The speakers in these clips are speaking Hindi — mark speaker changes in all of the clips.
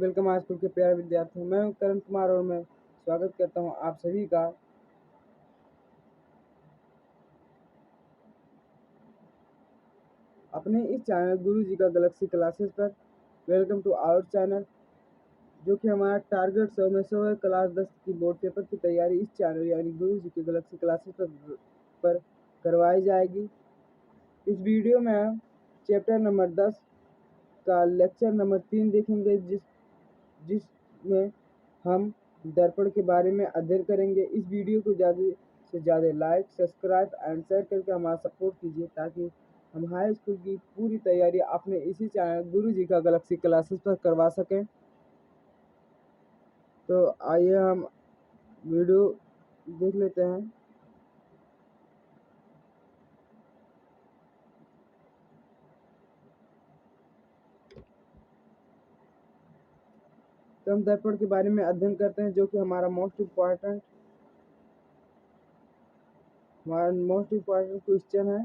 Speaker 1: वेलकम हाई स्कूल के प्यारे विद्यार्थियों। मैं करण कुमार और मैं स्वागत करता हूं आप सभी का अपने इस चैनल गुरु जी का गैलेक्सी क्लासेस पर। वेलकम टू आवर चैनल, जो कि हमारा टारगेट 100 में 100 है। क्लास 10 की बोर्ड पेपर की तैयारी इस चैनल यानी गुरु जी के गैलेक्सी क्लासेस पर करवाई जाएगी। इस वीडियो में हम चैप्टर नंबर 10 का लेक्चर नंबर 3 देखेंगे, जिसमें हम दर्पण के बारे में अध्ययन करेंगे। इस वीडियो को ज़्यादा से ज़्यादा लाइक, सब्सक्राइब एंड शेयर करके हमारा सपोर्ट कीजिए, ताकि हम हाई स्कूल की पूरी तैयारी अपने इसी चैनल गुरु जी का गैलेक्सी क्लासेस पर करवा सकें। तो आइए हम वीडियो देख लेते हैं। तो हम दर्पण के बारे में अध्ययन करते हैं, जो कि हमारा मोस्ट इम्पॉर्टेंट क्वेश्चन है।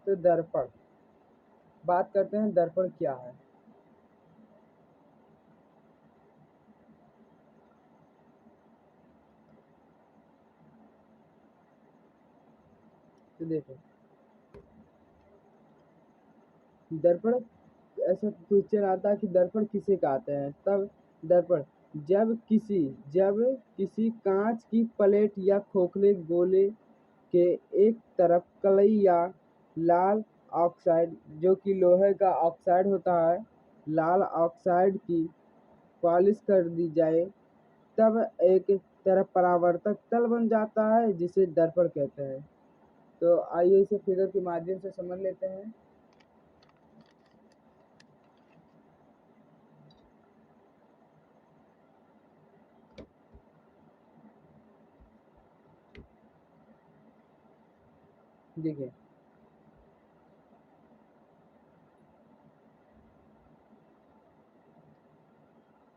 Speaker 1: तो दर्पण, बात करते हैं दर्पण क्या है। तो देखो, दर्पण, ऐसा क्वेश्चन आता है कि दर्पण किसे कहते हैं। तब दर्पण जब किसी कांच की प्लेट या खोखले गोले के एक तरफ कलई या लाल ऑक्साइड, जो कि लोहे का ऑक्साइड होता है, लाल ऑक्साइड की पॉलिश कर दी जाए, तब एक तरफ परावर्तक तल बन जाता है, जिसे दर्पण कहते हैं। तो आइए इसे फिगर के माध्यम से समझ लेते हैं। देखिए,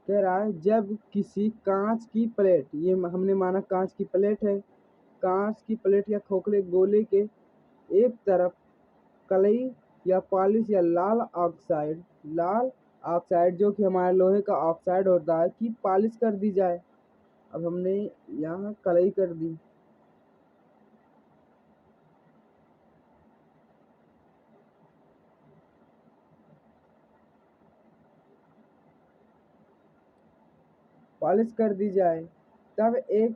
Speaker 1: कह रहा है जब किसी कांच की प्लेट, ये हमने माना कांच की प्लेट है, कांच की प्लेट या खोखले गोले के एक तरफ कलई या पॉलिश या लाल ऑक्साइड जो कि हमारे लोहे का ऑक्साइड होता है, की पॉलिश कर दी जाए। अब हमने यहाँ कलई कर दी, पॉलिश कर दी जाए, तब एक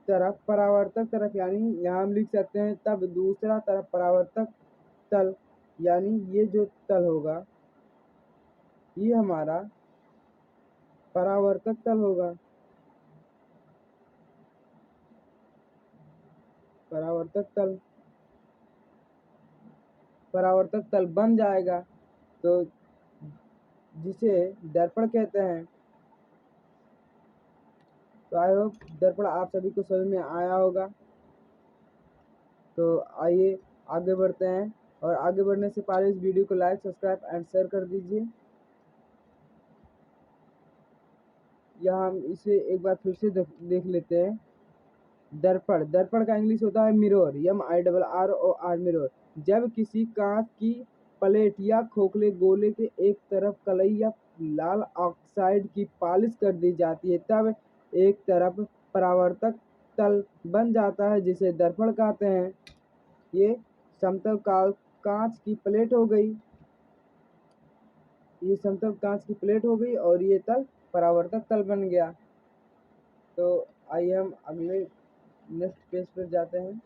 Speaker 1: तरफ परावर्तक तरफ, यानी यहाँ हम लिख सकते हैं तब दूसरा तरफ परावर्तक तल, यानी ये जो तल होगा ये हमारा परावर्तक तल होगा। परावर्तक तल बन जाएगा, तो जिसे दर्पण कहते हैं। तो आई होप दर्पण आप सभी को समझ में आया होगा। तो आइए आगे बढ़ते हैं, और आगे बढ़ने से पहले इस वीडियो को लाइक, सब्सक्राइब एंड शेयर कर दीजिए। यहाँ हम इसे एक बार फिर से देख लेते हैं। दर्पण का इंग्लिश होता है मिरर, MIRROR, मिरर। जब किसी कांच की प्लेट या खोखले गोले के एक तरफ कलई या लाल ऑक्साइड की पॉलिश कर दी जाती है, तब एक तरफ परावर्तक तल बन जाता है, जिसे दर्पण कहते हैं। ये समतल कांच की प्लेट हो गई, ये समतल कांच की प्लेट हो गई और ये तल परावर्तक तल बन गया। तो आइए हम अगले नेक्स्ट पेज पर जाते हैं।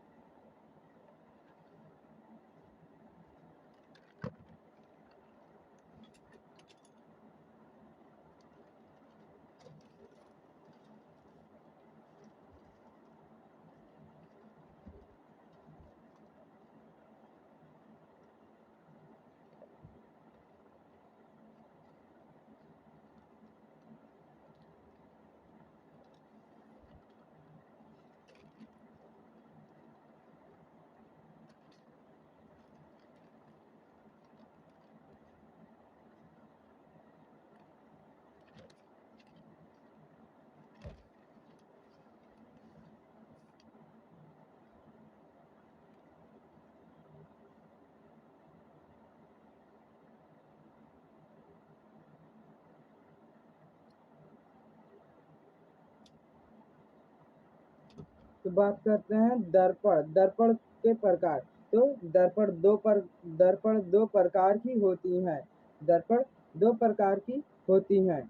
Speaker 1: तो बात करते हैं दर्पण। दर्पण के प्रकार। तो दर्पण दो प्रकार की होती हैं। दर्पण दो प्रकार की होती हैं।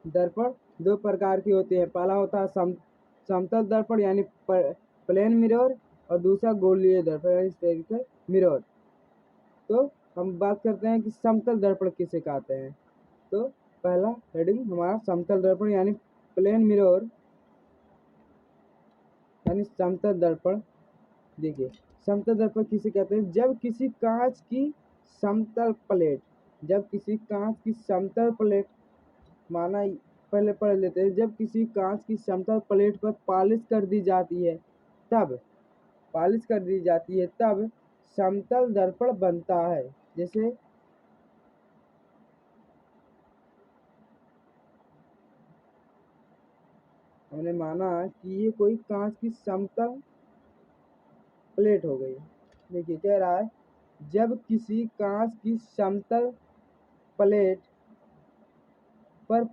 Speaker 1: दर्पण दो प्रकार की होती है। पहला होता है समतल दर्पण यानी प्लेन मिरर, और दूसरा गोलीय दर्पण यानी स्फेरिकल मिरर। तो हम बात करते हैं कि समतल दर्पण किसे कहते हैं। तो पहला हेडिंग हमारा समतल दर्पण यानी प्लेन मिरर यानी समतल दर्पण। देखिए, समतल दर्पण किसे कहते हैं। जब किसी कांच की समतल प्लेट माना, पहले पढ़ लेते हैं। जब किसी कांच की समतल प्लेट पर पॉलिश कर दी जाती है तब समतल दर्पण बनता है। जैसे हमने माना कि ये कोई कांच की समतल प्लेट हो गई। देखिए, कह रहा है जब किसी कांच की समतल प्लेट पर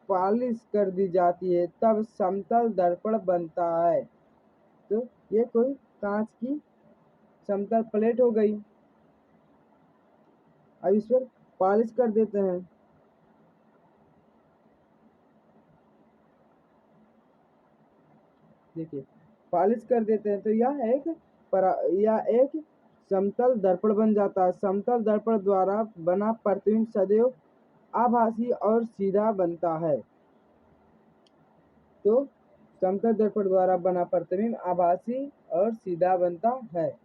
Speaker 1: पॉलिश कर दी जाती है तब समतल दर्पण बनता है। तो ये कोई कांच की समतल प्लेट हो गई। अब इस पर पॉलिश कर देते हैं। देखिए, पॉलिश कर देते हैं तो यह एक समतल दर्पण बन जाता है। समतल दर्पण द्वारा बना प्रतिबिंब सदैव आभासी और सीधा बनता है। तो समतल दर्पण द्वारा बना प्रतिबिंब आभासी और सीधा बनता है।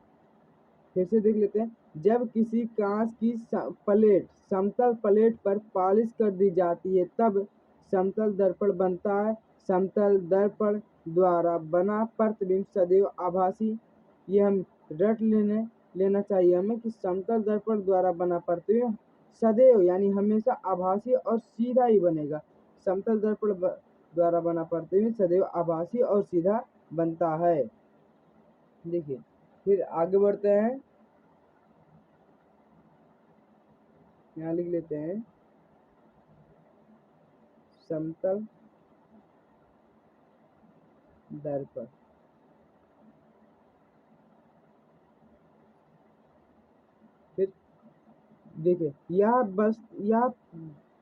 Speaker 1: फिर से देख लेते हैं। जब किसी कांच की समतल प्लेट पर पॉलिश कर दी जाती है तब समतल दर्पण बनता है। समतल दर्पण द्वारा बना प्रतिबिंब सदैव आभासी। ये हम रट लेना चाहिए हमें कि समतल दर्पण द्वारा बना प्रतिबिंब सदैव यानी हमेशा आभासी और सीधा ही बनेगा। समतल दर्पण द्वारा बना प्रतिबिंब सदैव आभासी और सीधा बनता है। देखिए, फिर आगे बढ़ते हैं। यहाँ लिख लेते हैं समतल दर्पण। फिर देखिए, यह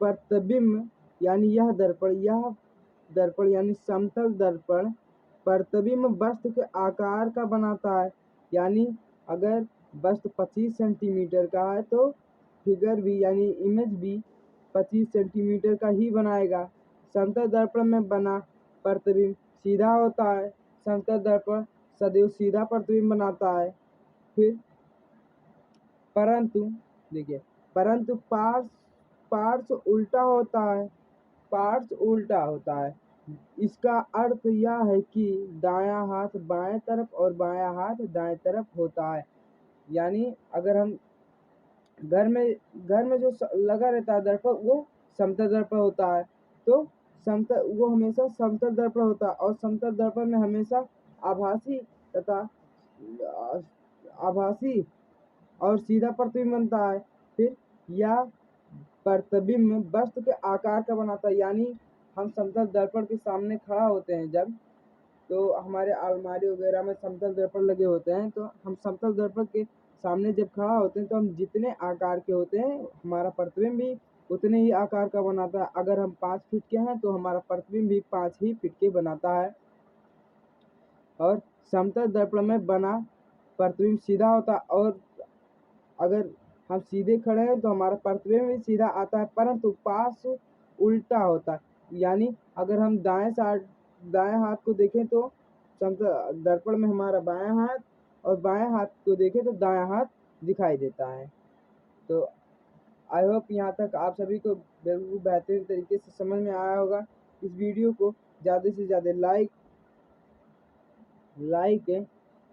Speaker 1: प्रतिबिंब यानी यह दर्पण यानी समतल दर्पण प्रतिबिंब वस्तु के आकार का बनाता है। यानी अगर वस्तु 25 सेंटीमीटर का है तो फिगर भी यानी इमेज भी 25 सेंटीमीटर का ही बनाएगा। समतल दर्पण में बना प्रतिबिंब सीधा होता है। समतल दर्पण सदैव सीधा प्रतिबिंब बनाता है। फिर परंतु देखिए, परंतु पार्श्व उल्टा होता है। इसका अर्थ यह है कि दायां हाथ बाएं तरफ और बायां हाथ दाएं तरफ होता है। यानी अगर हम घर में जो लगा रहता है दर्पण वो समतल दर्पण होता है। तो वो हमेशा समतल दर्पण होता है और समतल दर्पण में हमेशा आभासी तथा आभासी और सीधा प्रतिबिंब बनता है। फिर यह प्रतिबिंब वस्तु के आकार का बनाता है। यानी हम समतल दर्पण के सामने खड़ा होते हैं जब, तो हमारे अलमारी वगैरह में समतल दर्पण लगे होते हैं, तो हम समतल दर्पण के सामने जब खड़ा होते हैं तो हम जितने आकार के होते हैं हमारा प्रतिबिंब भी उतने ही आकार का बनाता है। अगर हम 5 फीट के हैं तो हमारा प्रतिबिंब भी 5 ही फीट के बनाता है। और समतल दर्पण में बना प्रतिबिंब सीधा होता है, और अगर हम सीधे खड़े हैं तो हमारा प्रतिबिंब भी सीधा आता है, परंतु पार्श्व उल्टा होता है। यानी अगर हम दाएं हाथ को देखें तो समतल दर्पण में हमारा बायां हाथ, और बाएं हाथ को देखें तो दायां हाथ दिखाई देता है। तो आई होप यहाँ तक आप सभी को बिल्कुल बेहतरीन तरीके से समझ में आया होगा। इस वीडियो को ज़्यादा से ज़्यादा लाइक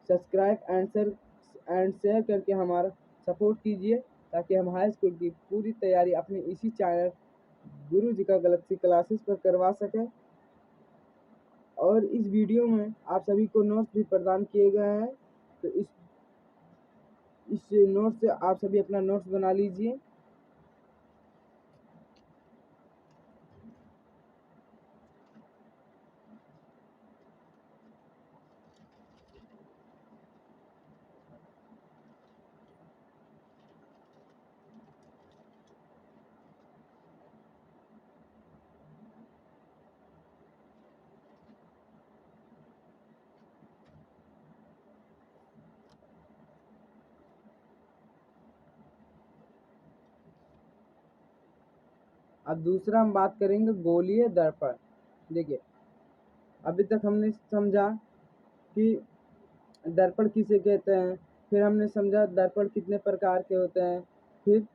Speaker 1: सब्सक्राइब एंड शेयर करके हमारा सपोर्ट कीजिए। ताकि हम हाई स्कूल की पूरी तैयारी अपने इसी चैनल गुरु जी का गैलेक्सी क्लासेस पर करवा सकें। और इस वीडियो में आप सभी को नोट्स भी प्रदान किए गए हैं, तो इस नोट से आप सभी अपना नोट्स बना लीजिए। अब दूसरा हम बात करेंगे गोलीय दर्पण। देखिए, अभी तक हमने समझा कि दर्पण किसे कहते हैं, फिर हमने समझा दर्पण कितने प्रकार के होते हैं, फिर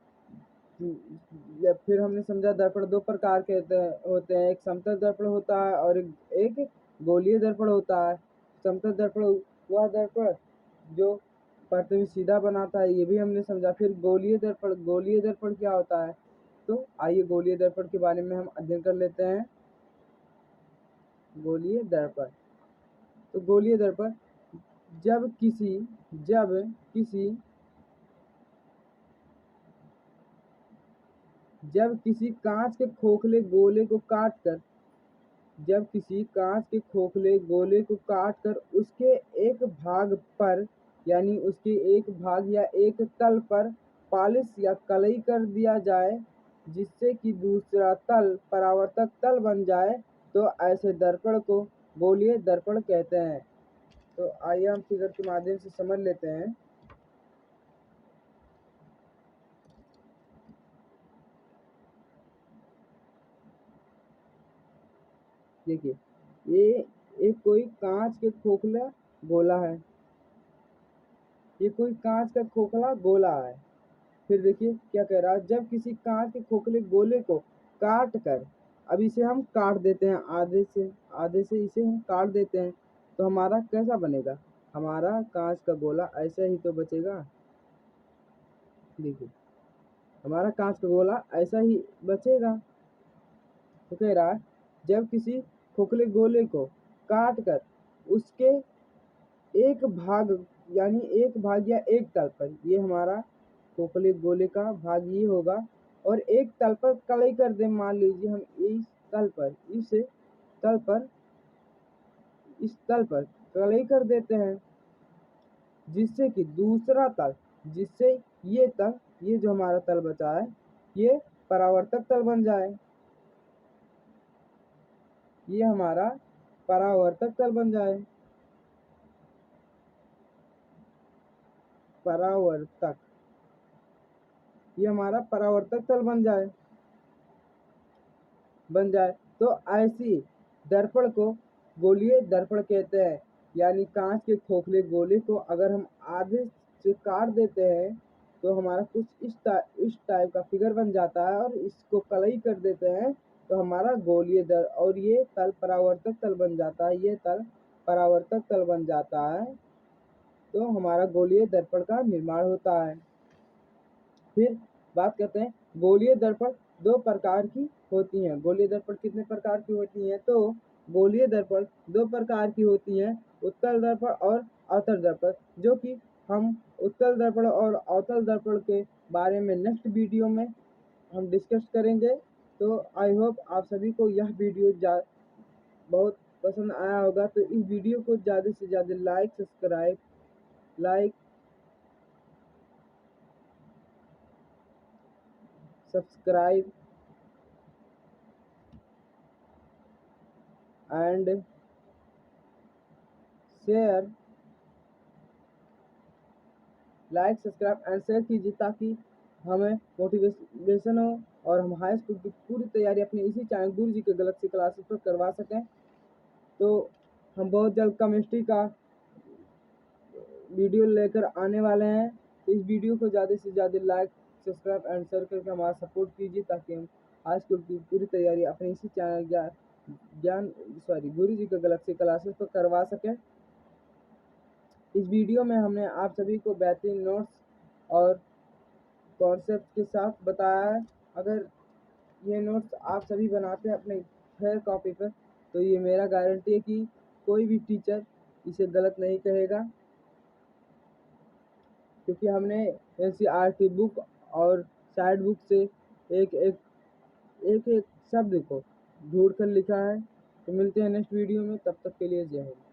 Speaker 1: हमने समझा दर्पण दो प्रकार के होते हैं, एक समतल दर्पण होता है और एक गोलीय दर्पण होता है। समतल दर्पण वह दर्पण जो प्रतिबिंब सीधा बनाता है, ये भी हमने समझा। फिर गोलीय दर्पण क्या होता है, तो आइए गोलीय दर्पण के बारे में हम अध्ययन कर लेते हैं। गोलीय दर्पण, तो गोलीय दर्पण जब किसी जब किसी कांच के खोखले गोले को काटकर उसके एक भाग पर यानी उसके एक भाग या एक तल पर पॉलिश या कलई कर दिया जाए, जिससे कि दूसरा तल परावर्तक तल बन जाए, तो ऐसे दर्पण को गोलीय दर्पण कहते हैं। तो आइए हम फिगर के माध्यम से समझ लेते हैं। देखिए, ये एक कोई कांच के खोखला गोला है, ये कोई कांच का खोखला गोला है। फिर देखिए क्या कह रहा है, जब किसी कांच के खोखले गोले को काट कर, अब इसे हम काट देते हैं आधे से इसे हम काट देते हैं, तो हमारा कैसा बनेगा, हमारा कांच का गोला ऐसा ही तो बचेगा। देखिए, हमारा कांच का गोला ऐसा ही बचेगा। तो कह रहा है, जब किसी खोखले गोले को काट कर उसके एक भाग यानी एक भाग या एक तल पर, ये हमारा खोखले गोले का भाग ये होगा, और एक तल पर कलई कर दे, मान लीजिए हम इस तल पर कलई कर देते हैं, जिससे कि दूसरा तल, जिससे ये जो हमारा तल बचा है, ये परावर्तक तल बन जाए, ये हमारा परावर्तक तल बन जाए। ये हमारा परावर्तक तल बन जाए। तो ऐसी दर्पण को गोलीय दर्पण कहते हैं। यानी कांच के खोखले गोले को अगर हम आधे से काट देते हैं, तो हमारा कुछ इस टाइप का फिगर बन जाता है, और इसको कलई कर देते हैं, तो हमारा गोलीय और ये तल परावर्तक तल बन जाता है, ये तल परावर्तक तल बन जाता है, तो हमारा गोलीय दर्पण का निर्माण होता है। फिर बात करते हैं, गोलीय दर्पण दो प्रकार की होती हैं। गोलीय दर्पण कितने प्रकार की होती हैं, तो गोलीय दर्पण दो प्रकार की होती हैं, उत्तल दर्पण और अवतल दर्पण, जो कि हम उत्तल दर्पण और अवतल दर्पण के बारे में नेक्स्ट वीडियो में हम डिस्कस करेंगे। तो आई होप आप सभी को यह वीडियो बहुत पसंद आया होगा। तो इस वीडियो को ज़्यादा से ज़्यादा लाइक सब्सक्राइब एंड शेयर कीजिए, ताकि हमें मोटिवेशन हो और हम हाई स्कूल की पूरी तैयारी अपने इसी चैनल गुरु जी के गैलेक्सी क्लासेस पर करवा सकें। तो हम बहुत जल्द केमिस्ट्री का वीडियो लेकर आने वाले हैं। तो इस वीडियो को ज़्यादा से ज़्यादा लाइक सब्सक्राइब एंड शेयर करके हमारा सपोर्ट कीजिए, ताकि हम हाई स्कूल की पूरी तैयारी अपने इसी चैनल गुरु जी के गैलेक्सी क्लासेस पर करवा सकें। इस वीडियो में हमने आप सभी को बेहतरीन नोट्स और कॉन्सेप्ट के साथ बताया है। अगर ये नोट्स आप सभी बनाते हैं अपने फेयर कॉपी पर, तो ये मेरा गारंटी है कि कोई भी टीचर इसे गलत नहीं कहेगा, क्योंकि हमने एनसीईआरटी बुक और साइड बुक से एक एक एक एक शब्द को ढूंढ कर लिखा है। तो मिलते हैं नेक्स्ट वीडियो में, तब तक के लिए जय हिंद।